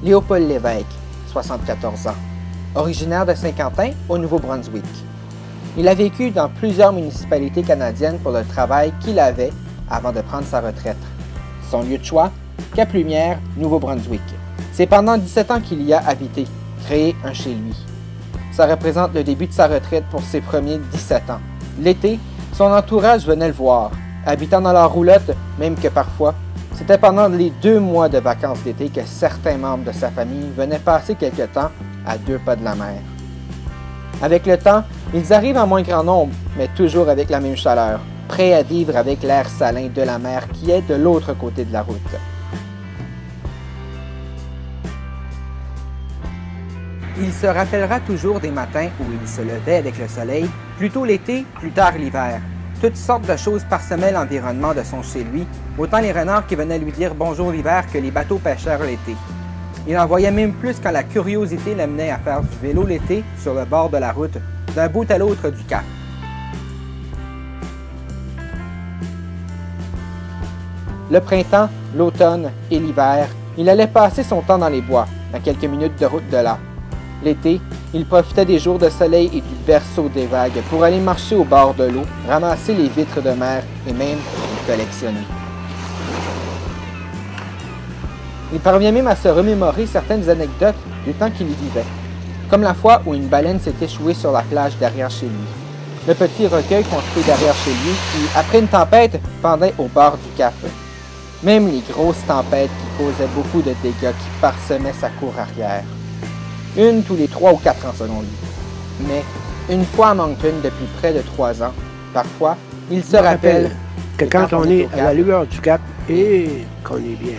Léopold Lévesque, 74 ans, originaire de Saint-Quentin au Nouveau-Brunswick. Il a vécu dans plusieurs municipalités canadiennes pour le travail qu'il avait avant de prendre sa retraite. Son lieu de choix, Cap-Lumière, Nouveau-Brunswick. C'est pendant 17 ans qu'il y a habité, créé un chez lui. Ça représente le début de sa retraite pour ses premiers 17 ans. L'été, son entourage venait le voir, habitant dans leur roulotte, même que parfois, c'était pendant les 2 mois de vacances d'été que certains membres de sa famille venaient passer quelque temps à 2 pas de la mer. Avec le temps, ils arrivent en moins grand nombre, mais toujours avec la même chaleur, prêts à vivre avec l'air salin de la mer qui est de l'autre côté de la route. Il se rappellera toujours des matins où il se levait avec le soleil, plus tôt l'été, plus tard l'hiver. Toutes sortes de choses parsemaient l'environnement de son chez-lui, autant les renards qui venaient lui dire bonjour l'hiver que les bateaux pêcheurs l'été. Il en voyait même plus quand la curiosité l'amenait à faire du vélo l'été sur le bord de la route, d'un bout à l'autre du cap. Le printemps, l'automne et l'hiver, il allait passer son temps dans les bois, à quelques minutes de route de là. L'été, il profitait des jours de soleil et du berceau des vagues pour aller marcher au bord de l'eau, ramasser les vitres de mer et même les collectionner. Il parvient même à se remémorer certaines anecdotes du temps qu'il y vivait, comme la fois où une baleine s'est échouée sur la plage derrière chez lui. Le petit recueil construit derrière chez lui qui, après une tempête, pendait au bord du cap. Même les grosses tempêtes qui causaient beaucoup de dégâts qui parsemaient sa cour arrière. Une tous les 3 ou 4 ans selon lui. Mais une fois à Moncton depuis près de 3 ans, parfois, il se rappelle que quand on est à la lueur du cap, et qu'on est bien.